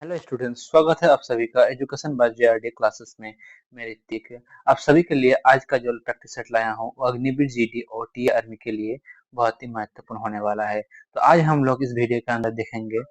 Hello students, स्वागत है आप सभी का एजुकेशन बाय जेआरडी क्लासेस में। मैं ऋतिक आप सभी के लिए आज का जो प्रैक्टिस सेट लाया हूँ वो अग्निवीर जीडी और टी आर्मी के लिए बहुत ही महत्वपूर्ण होने वाला है। तो आज हम लोग इस वीडियो के अंदर देखेंगे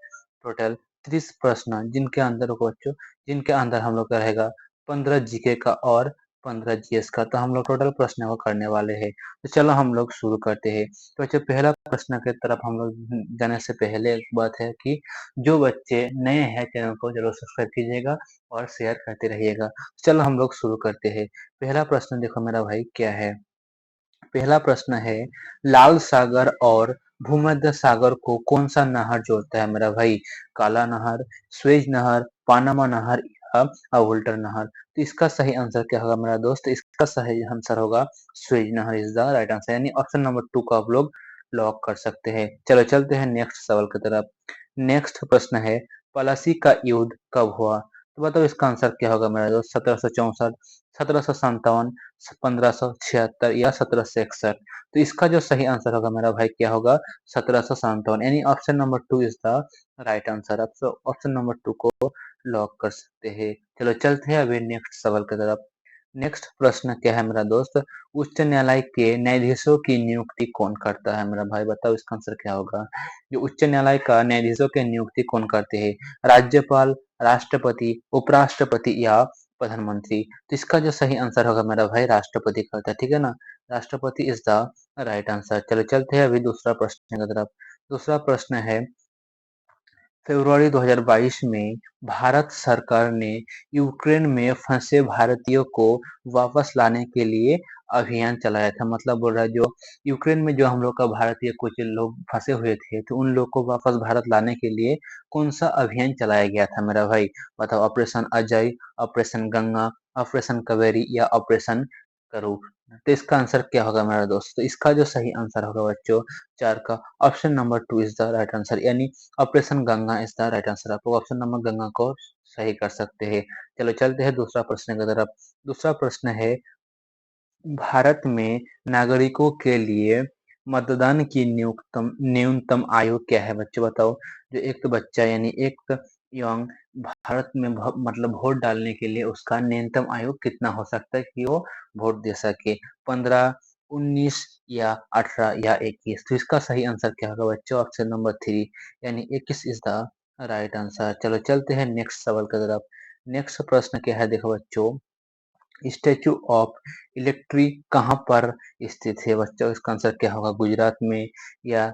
टोटल 30 प्रश्न जिनके अंदर हम लोग का रहेगा 15 जीके का और 15 जीएस का। तो हम लोग टोटल प्रश्न को करने वाले हैं। तो चलो हम लोग शुरू करते हैं। तो बच्चों, पहला प्रश्न की तरफ हम लोग जाने से पहले एक बात है कि जो बच्चे नए हैं चैनल को जरूर सब्सक्राइब कीजिएगा और शेयर करते रहिएगा। चलो हम लोग शुरू करते हैं। पहला प्रश्न देखो मेरा भाई क्या है। पहला प्रश्न है, लाल सागर और भूमध्य सागर को कौन सा नहर जोड़ता है मेरा भाई? काला नहर, स्वेज नहर, पानामा नहर या वोल्टर नहर? तो इसका सही आंसर क्या होगा मेरा दोस्त? इसका सही आंसर होगा स्वेज नहर इज द राइट आंसर, यानी ऑप्शन नंबर 2 को आप लोग लॉक कर सकते हैं। चलो चलते हैं नेक्स्ट सवाल की तरफ। नेक्स्ट प्रश्न है, पलासी का युद्ध कब हुआ? तो बताओ इसका आंसर क्या होगा मेरा दोस्त? 1764, 1757, 1576 या 1761? तो इसका जो सही आंसर होगा मेरा भाई क्या होगा? 1757, यानी option number 2 is the right answer. आप ऑप्शन नंबर 2 को लॉक कर सकते हैं। चलो चलते हैं अभी नेक्स्ट सवाल की तरफ। नेक्स्ट प्रश्न क्या है मेरा दोस्त? उच्च न्यायालय के न्यायाधीशों की नियुक्ति कौन करता है मेरा भाई? बताओ इसका आंसर क्या होगा? जो उच्च न्यायालय का न्यायाधीशों की नियुक्ति कौन करते हैं? राज्यपाल, राष्ट्रपति, उपराष्ट्रपति या प्रधानमंत्री? तो इसका जो सही आंसर होगा मेरा भाई राष्ट्रपति करता है, ठीक है ना? राष्ट्रपति इज द राइट आंसर। चलो चलते हैं अभी दूसरा प्रश्न की तरफ। दूसरा प्रश्न है, फरवरी 2022 में भारत सरकार ने यूक्रेन में फंसे भारतीयों को वापस लाने के लिए अभियान चलाया था। मतलब बोल रहा है जो यूक्रेन में जो हम लोग का भारतीय कुछ लोग फंसे हुए थे, तो उन लोग को वापस भारत लाने के लिए कौन सा अभियान चलाया गया था मेरा भाई? बताओ। Operation Ajay, operation Ganga, operation Kaveri या ऑपरेशन करूर? तो इसका आंसर क्या होगा मेरा दोस्त? तो इसका जो सही आंसर होगा बच्चों, चार का option number 2 is the right answer, यानी operation Ganga is the right answer. आप लोग ऑप्शन नंबर गंगा को सही कर सकते हैं। चलो चलते हैं दूसरा प्रश्न की तरफ। दूसरा प्रश्न है, भारत में नागरिकों के लिए मतदान की न्यूनतम न्यूनतम आयु क्या है बच्चों? बताओ। जो एक तो बच्चा यानी एक यंग भारत में मतलब वोट डालने के लिए उसका न्यूनतम आयु कितना हो सकता है कि वो वोट दे सके? 15, 19 या 18 या 21? तो इसका सही आंसर क्या होगा बच्चों? ऑप्शन नंबर 3, यानी 21 इज द राइट आंसर। चलो चलते हैं नेक्स्ट सवाल की तरफ। नेक्स्ट प्रश्न क्या है देखो बच्चों, स्टैचू ऑफ इलेक्ट्री कहाँ पर स्थित है बच्चों? इसका आंसर क्या होगा? गुजरात में या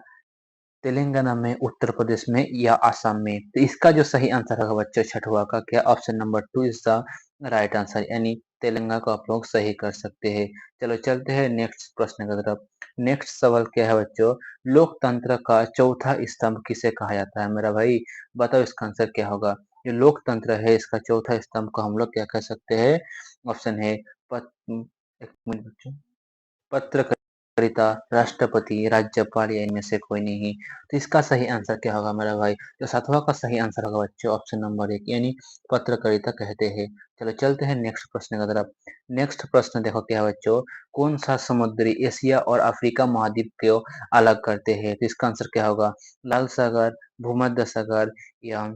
तेलंगाना में, उत्तर प्रदेश में या आसाम में? तो इसका जो सही आंसर होगा बच्चों छठवा का क्या? Option number 2 is the right answer, यानी तेलंगाना को आप लोग सही कर सकते हैं। चलो चलते हैं नेक्स्ट प्रश्न की तरफ। नेक्स्ट सवाल क्या है बच्चों, लोकतंत्र का चौथा स्तंभ किसे कहा जाता है मेरा भाई? बताओ इसका आंसर क्या होगा? जो लोकतंत्र है इसका चौथा स्तंभ को हम लोग क्या कह सकते हैं? ऑप्शन है एक मिनट बच्चों, पत्रकारिता, राष्ट्रपति, राज्यपाल या इनमें से कोई नहीं? तो इसका सही आंसर क्या होगा मेरा भाई? जो सातवां का सही आंसर होगा बच्चों ऑप्शन नंबर 1, यानी पत्रकारिता कहते हैं। चलो चलते हैं नेक्स्ट प्रश्न की तरफ। नेक्स्ट प्रश्न देखो क्या है बच्चों, कौन सा समुद्री एशिया और अफ्रीका महाद्वीप को अलग करते हैं? तो इसका आंसर क्या होगा? लाल सागर, भूमध्य सागर या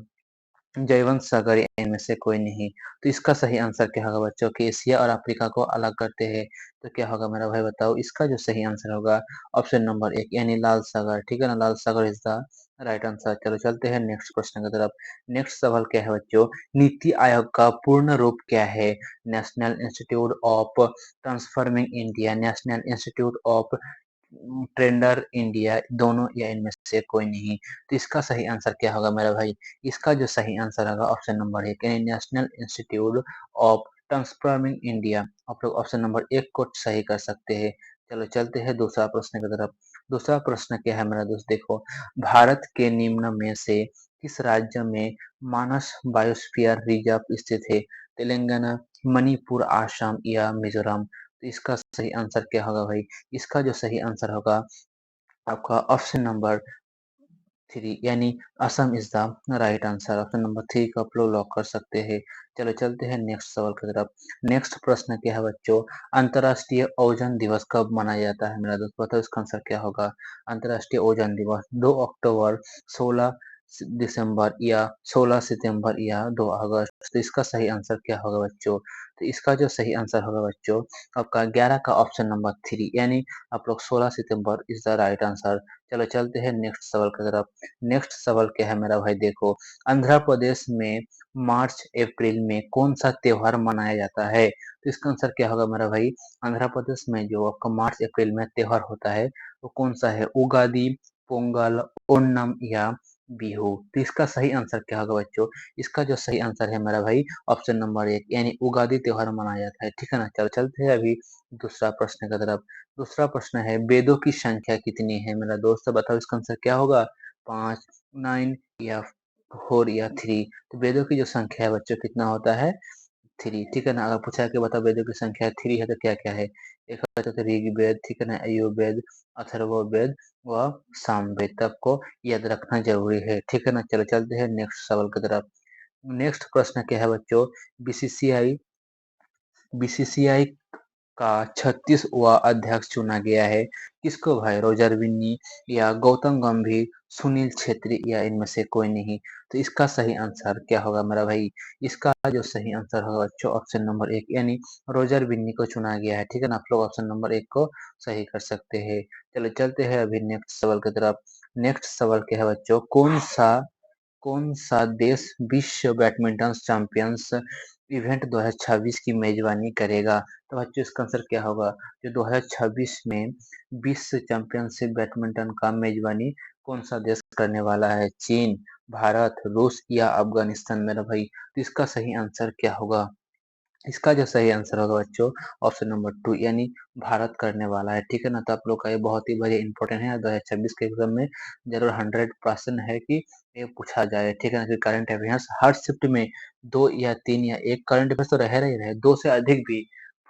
जयवंत सागर, इनमें से कोई नहीं? तो इसका सही आंसर क्या होगा बच्चों कि एशिया और अफ्रीका को अलग करते हैं? तो क्या होगा मेरा भाई बताओ? इसका जो सही आंसर होगा ऑप्शन नंबर 1, यानी लाल सागर, ठीक है ना? लाल सागर इज द राइट आंसर। चलो चलते हैं नेक्स्ट प्रश्न की तरफ। नेक्स्ट सवाल क्या है बच्चों, नीति आयोग का पूर्ण रूप क्या है? National institute of transforming India, national institute of trender India, दोनों या इनमें से कोई नहीं? तो इसका सही आंसर क्या होगा मेरा भाई? इसका जो सही आंसर होगा ऑप्शन नंबर 1, यानी national institute of transforming India. आप लोग ऑप्शन नंबर 1 को सही कर सकते हैं। चलो चलते हैं दूसरा प्रश्न की तरफ। दूसरा प्रश्न क्या है मेरा दोस्त देखो, भारत के निम्न में से किस राज्य में मानस बायोस्फीयर रिजर्व स्थित है? तेलंगाना, मणिपुर, आसाम या मिजोरम? तो इसका सही आंसर क्या होगा भाई? इसका जो सही आंसर होगा आपका ऑप्शन नंबर 3, यानी Assam is the right answer. Option number 3 को आप लोग लॉक कर सकते हैं। चलो चलते हैं नेक्स्ट सवाल की तरफ। नेक्स्ट प्रश्न क्या है बच्चों, अंतर्राष्ट्रीय ओजोन दिवस कब मनाया जाता है मेरा दोस्त? बताओ इसका आंसर क्या होगा? अंतर्राष्ट्रीय ओजोन दिवस 2 अक्टूबर, 16 दिसंबर या 16 सितंबर या 2 अगस्त। तो इसका सही आंसर क्या होगा बच्चों? तो इसका जो सही आंसर होगा बच्चों आपका 11 का ऑप्शन नंबर 3 यानी आप लोग 16 सितंबर इज द राइट आंसर। चलो चलते हैं नेक्स्ट सवाल की तरफ। नेक्स्ट सवाल क्या है मेरा भाई, देखो आंध्र प्रदेश में मार्च अप्रैल में कौन सा त्योहार मनाया जाता है? तो इसका आंसर क्या होगा मेरा भाई? आंध्र प्रदेश में जो आपका मार्च अप्रैल में त्योहार होता है वो कौन सा है? उगादी, पोंगल, ओणम या बिहू। तो इसका सही आंसर क्या होगा बच्चों? इसका जो सही आंसर है मेरा भाई ऑप्शन नंबर 1 यानी उगादी त्योहार मनाया जाता है। ठीक है ना, चलो चलते हैं अभी दूसरा प्रश्न की तरफ। दूसरा प्रश्न है वेदों की संख्या कितनी है मेरा दोस्त? बताओ इसका आंसर क्या होगा? 5, 9 या 4 या 3। तो वेदों की जो संख्या है बच्चों कितना होता है? 3। ठीक है ना, अगर पूछा कि बताओ वेदों की संख्या 3 है तो क्या क्या है? एक होता है ऋग्वेद, ठीक है ना, यजुर्वेद, अथर्ववेद व सामवेद। तो आपको याद रखना जरूरी है। ठीक है ना, चलो चलते हैं नेक्स्ट सवाल की तरफ। नेक्स्ट प्रश्न क्या है बच्चों? बीसीसीआई बीसीसीआई का 36वां अध्यक्ष चुना गया है किसको भाई? रोजर बिन्नी या गौतम गंभीर, सुनील छेत्री या इनमें से कोई नहीं। तो इसका सही आंसर क्या होगा मेरा भाई? इसका जो सही आंसर होगा बच्चों ऑप्शन नंबर 1 यानी रोजर बिन्नी को चुना गया है। ठीक है ना, आप लोग ऑप्शन नंबर 1 को सही कर सकते हैं। चलो चलते हैं अभी नेक्स्ट सवाल की तरफ। नेक्स्ट सवाल क्या है बच्चों? कौन सा देश विश्व बैडमिंटन चैंपियंस इवेंट 2026 की मेजबानी करेगा? तो बच्चों इसका आंसर क्या होगा? जो 2026 में विश्व चैंपियनशिप बैडमिंटन का मेजबानी कौन सा देश करने वाला है? चीन, भारत, रूस या अफगानिस्तान मेरा भाई? तो इसका सही आंसर क्या होगा? इसका जो सही आंसर होगा बच्चों ऑप्शन नंबर 2 यानी भारत करने वाला है। ठीक है ना, तो आप लोग का ये बहुत ही बड़े इंपॉर्टेंट है 2026 के एग्जाम में जरूर 100% है कि ये पूछा जाए। ठीक है ना, कि करंट अफेयर्स हर शिफ्ट में 2 या 3 या 1 करंट अफेयर्स तो रह रहे 2 से अधिक भी,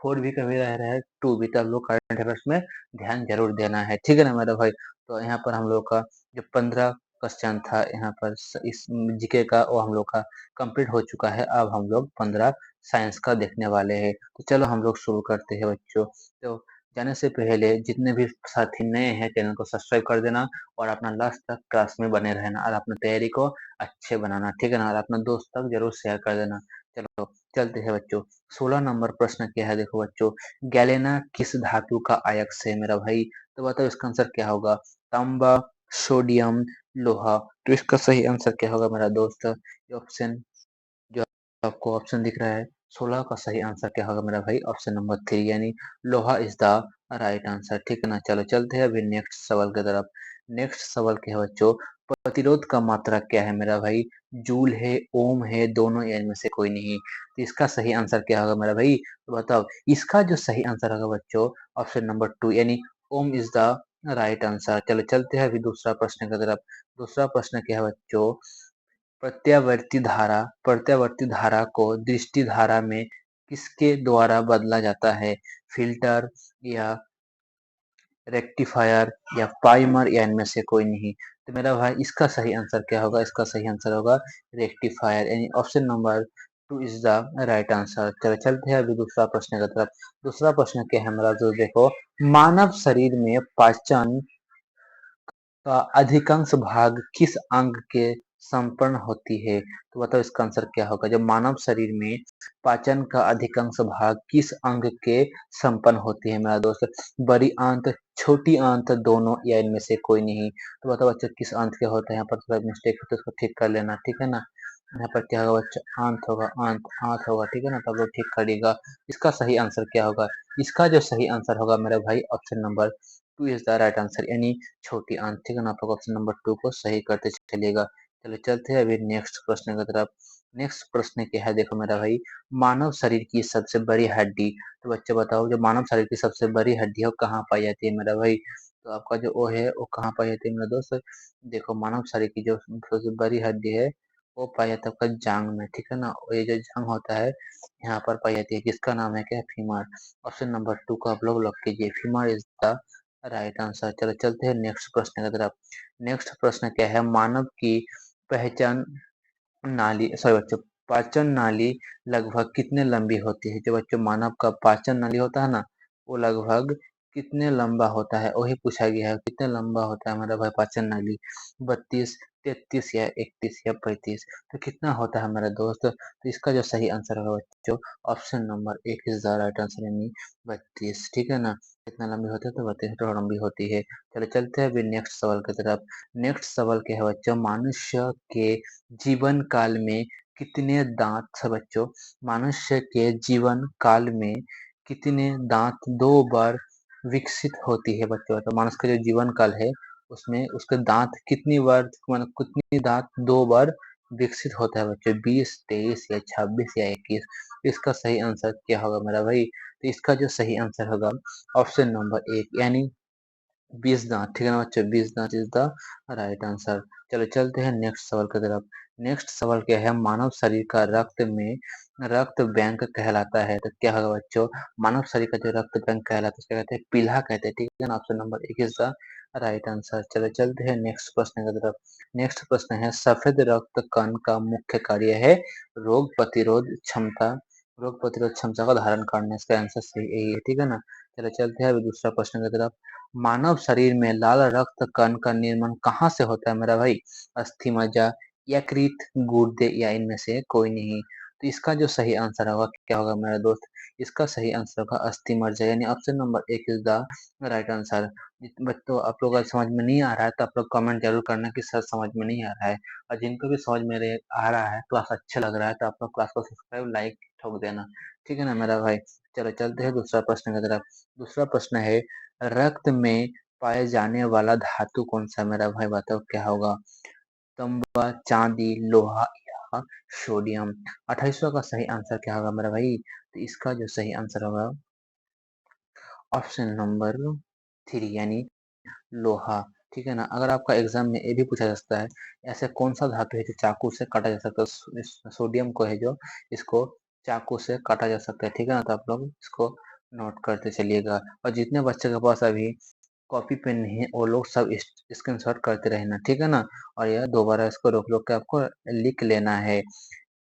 4 भी कभी रह रहा है, 2 भी। तो आप लोग करंट अफेयर्स में ध्यान जरूर देना है। ठीक है ना मेरा भाई? तो यहाँ पर हम लोग का जो 15 क्वेश्चन था यहाँ पर इस जीके का वो हम लोग का कंप्लीट हो चुका है। अब हम लोग 15 साइंस का देखने वाले हैं। तो चलो हम लोग शुरू करते हैं बच्चों। तो जाने से पहले जितने भी साथी नए हैं चैनल को सब्सक्राइब कर देना और अपना लास्ट तक क्लास में बने रहना और अपनी तैयारी को अच्छे बनाना। ठीक है ना, और अपना दोस्त तक जरूर शेयर कर देना। चलो चलते हैं बच्चों। 16 नंबर प्रश्न क्या है? देखो बच्चों, गैलेना किस धातु का अयस्क है मेरा भाई? तो बताओ इसका आंसर क्या होगा? तांबा, सोडियम, लोहा। तो इसका सही आंसर क्या होगा मेरा दोस्त? ये ऑप्शन जो आपको ऑप्शन दिख रहा है 16 का सही आंसर क्या होगा मेरा भाई? ऑप्शन नंबर 3 यानी लोहा इज द राइट आंसर। ठीक है ना, चलो चलते हैं अभी नेक्स्ट सवाल की तरफ। नेक्स्ट सवाल क्या है बच्चों? प्रतिरोध का मात्रा क्या है मेरा भाई? जूल है, ओम है, दोनों या इनमें से कोई नहीं। तो इसका सही आंसर क्या होगा मेरा भाई? तो बताओ इसका जो सही आंसर होगा बच्चों ऑप्शन नंबर 2 यानी ओम इज द राइट आंसर। चलो चलते हैं अभी दूसरा प्रश्न की तरफ। दूसरा प्रश्न क्या है बच्चों? प्रत्यावर्ती धारा को दृष्टि धारा में किसके द्वारा बदला जाता है? फिल्टर या रेक्टिफायर या प्राइमर या इनमें से कोई नहीं। तो मेरा भाई इसका सही आंसर क्या होगा? इसका सही आंसर होगा रेक्टिफायर यानी option number 2 is the right answer. चलो चलते हैं अभी दूसरा प्रश्न की तरफ। दूसरा प्रश्न क्या है मेरा? जो देखो मानव शरीर में पाचन का अधिकांश भाग किस अंग के संपन्न होती है? तो बताओ इसका आंसर क्या होगा? जब मानव शरीर में पाचन का अधिकांश भाग किस अंग के संपन्न होती है मेरा दोस्त? बड़ी आंत, छोटी आंत, दोनों या इनमें से कोई नहीं। तो बताओ बच्चों किस आंत के होता है? यहाँ पर थोड़ा मिस्टेक है तो उसको ठीक कर लेना। ठीक है ना, यहाँ पर क्या होगा बच्चा? आंत होगा, आंत आंत होगा। ठीक है ना, तब लोग ठीक करिएगा। इसका सही आंसर क्या होगा? इसका जो सही आंसर होगा मेरा भाई option number 2 is the right answer यानी छोटी आंत। ठीक है ना, आप लोग ऑप्शन नंबर 2 को सही करते चलिएगा। चलो चलते हैं अभी नेक्स्ट प्रश्न की तरफ। नेक्स्ट प्रश्न क्या है? देखो मेरा भाई मानव शरीर की सबसे बड़ी हड्डी। तो बच्चे बताओ जो मानव शरीर की सबसे बड़ी हड्डी है वो कहाँ पाई जाती है मेरा भाई? तो आपका जो वो है वो कहाँ पाई जाती है मेरा दोस्त? देखो मानव शरीर की जो सबसे बड़ी हड्डी है वो पाई जाता है आपका जांग में। ठीक है ना, और ये जो जांग होता है यहाँ पर पाई जाती है, जिसका नाम है क्या? फीमर। ऑप्शन नंबर 2 को आप लोग लॉक कीजिए, femur is the right answer. चलो चलते हैं नेक्स्ट प्रश्न की तरफ। नेक्स्ट प्रश्न क्या है? मानव की पहचान नाली सॉरी बच्चों पाचन नाली लगभग कितने लंबी होती है? जो बच्चों मानव का पाचन नाली होता है ना वो लगभग कितने लंबा होता है, वही पूछा गया है, कितने लंबा होता है हमारा भाई पाचन नाली, 32, 33 या 31 या 35। तो कितना होता है हमारा दोस्त? तो इसका जो सही आंसर होगा बच्चों, ऑप्शन नंबर एक इज द राइट आंसर, यानी 32। ठीक है ना? कितना लंबी होती है? तो 32 मीटर लंबी होती है। चलो चलते हैं अभी नेक्स्ट सवाल की तरफ। नेक्स्ट सवाल क्या है बच्चों? मनुष्य के जीवन काल में कितने दांत है बच्चों? मनुष्य के जीवन काल में कितने दांत दो बार विकसित होती है बच्चों? तो मनुष्य का जो जीवन काल है उसमें उसके दांत कितनी बार, मतलब कितनी दांत दो बार विकसित होता है बच्चों? 20, 23 या 26 या 21? इसका सही आंसर क्या होगा मेरा भाई? तो इसका जो सही आंसर होगा ऑप्शन नंबर एक, यानी 20 दांत। ठीक है ना बच्चों? 20 दांत इज द राइट आंसर। चलो चलते हैं नेक्स्ट सवाल की तरफ। नेक्स्ट सवाल क्या है? मानव शरीर का रक्त में रक्त बैंक कहलाता है, तो क्या होगा बच्चों? मानव शरीर का जो रक्त बैंक कहलाता है उसको कहते हैं पीला कहते हैं। ठीक है ना? ऑप्शन नंबर एक इज द राइट आंसर। चलो चलते हैं नेक्स्ट प्रश्न की तरफ। नेक्स्ट प्रश्न है, सफेद रक्त कण का मुख्य कार्य है रोग प्रतिरोध क्षमता, रोग प्रतिरोध क्षमता का धारण करना। इसका आंसर सही यही है। ठीक है ना? चलो चलते हैं अभी दूसरा प्रश्न की तरफ। मानव शरीर में लाल रक्त कण का निर्माण कहाँ से होता है मेरा भाई? अस्थि मज्जा, यकृत, गुर्दे या इनमें से कोई नहीं? तो इसका जो सही आंसर होगा क्या होगा मेरा दोस्त? इसका सही आंसर होगा अस्थि मज्जा, यानी ऑप्शन नंबर एक इज द राइट आंसर। बच्चों आप लोग अगर समझ में नहीं आ रहा है तो आप लोग कमेंट जरूर करना कि सर समझ में नहीं आ रहा है, और जिनको भी समझ में आ रहा है, क्लास अच्छा लग रहा है, तो आप लोग क्लास को सब्सक्राइब लाइक ठोक देना। ठीक है ना मेरा भाई? चलो चलते हैं दूसरा प्रश्न की तरफ। दूसरा प्रश्न है, रक्त में पाए जाने वाला धातु कौन सा? मेरा भाई बताओ क्या होगा? तांबा, चांदी, लोहा या सोडियम? 28वां का सही आंसर क्या होगा मेरा भाई? तो इसका जो सही आंसर होगा ऑप्शन नंबर थ्री, यानी लोहा। ठीक है ना? अगर आपका एग्जाम में ये भी पूछा जा सकता है, ऐसे कौन सा धातु है जो चाकू से काटा जा सकता है? सोडियम को है जो, इसको चाकू से काटा जा सकता है। ठीक है ना? तो आप लोग इसको नोट करते चलिएगा, और जितने बच्चे के पास अभी कॉपी पेन नहीं है वो लोग सब स्क्रीनशॉट करते रहना। ठीक है ना? और यह दोबारा इसको रोक रोक के आपको लिख लेना है।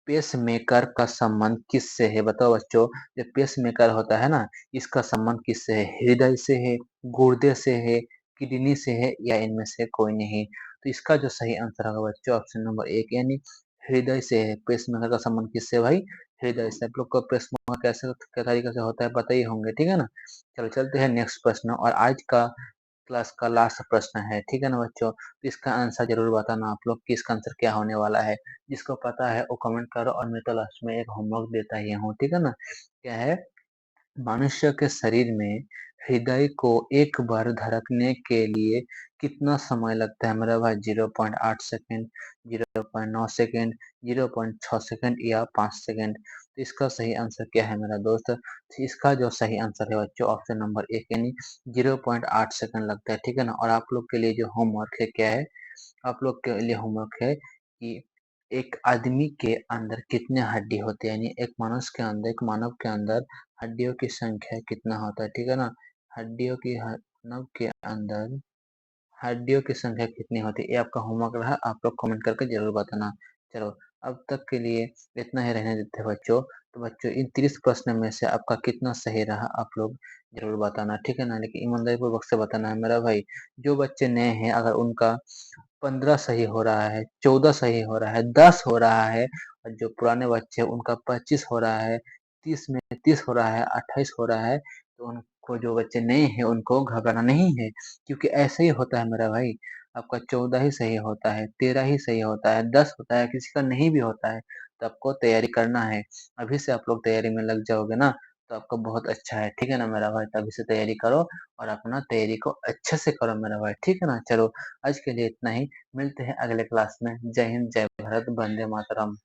पेसमेकर का संबंध किससे है? बताओ बच्चों, जो पेसमेकर होता है ना, इसका संबंध किससे है? हृदय से है, गुर्दे से है, किडनी से है, या इनमें से कोई नहीं? तो इसका जो सही आंसर होगा बच्चों ऑप्शन नंबर एक, यानी हृदय से है। पेसमेकर का संबंध किससे भाई? हृदय से। आप लोग को पेसमेकर कैसे क्या तरीके से होता है पता ही होंगे। ठीक है ना? चलो चलते हैं नेक्स्ट प्रश्न, और आज का क्लास का लास्ट प्रश्न है। ठीक है ना बच्चों? तो इसका आंसर जरूर बताना आप लोग कि इसका आंसर क्या होने वाला है। जिसको पता है वो कमेंट करो, और मैं तो लास्ट में एक होमवर्क देता ही हूँ। ठीक है ना? क्या है? मनुष्य के शरीर में हृदय को एक बार धड़कने के लिए कितना समय लगता है मेरा भाई? 0.8 सेकेंड, 0.9 सेकेंड, 0.6 सेकेंड या 5 सेकेंड? तो इसका सही आंसर क्या है मेरा दोस्त? तो इसका जो सही आंसर है बच्चों ऑप्शन नंबर एक, यानी 0.8 सेकेंड लगता है। ठीक है ना? और आप लोग के लिए जो होमवर्क है क्या है? आप लोग के लिए होमवर्क है कि एक आदमी के अंदर कितने हड्डी होते हैं, यानी एक मनुष्य के अंदर, एक मानव के अंदर हड्डियों की संख्या कितना होता है? ठीक है ना? हड्डियों की मानव के अंदर हड्डियों की संख्या कितनी होती है, ये आपका होमवर्क रहा। आप लोग कमेंट करके जरूर बताना। चलो अब तक के लिए इतना ही रहने देते हैं बच्चों। तो बच्चों इन 30 प्रश्न में से आपका कितना सही रहा आप लोग जरूर बताना। ठीक है ना? लेकिन ईमानदारी पूर्वक से बताना है मेरा भाई। जो बच्चे नए हैं अगर उनका 15 सही हो रहा है, 14 सही हो रहा है, 10 हो रहा है, और जो पुराने बच्चे हैं उनका 25 हो रहा है, 30 में 30 हो रहा है, 28 हो रहा है, तो उनको, जो बच्चे नए हैं उनको घबराना नहीं है, क्योंकि ऐसे ही होता है मेरा भाई। आपका 14 ही सही होता है, 13 ही सही होता है, 10 होता है, किसी का नहीं भी होता है। तो आपको तैयारी करना है। अभी से आप लोग तैयारी में लग जाओगे ना, तो आपका बहुत अच्छा है। ठीक है ना मेरा भाई? तो अभी से तैयारी करो, और अपना तैयारी को अच्छे से करो मेरा भाई। ठीक है ना? चलो आज के लिए इतना ही। मिलते हैं अगले क्लास में। जय हिंद, जय भारत, वंदे मातरम।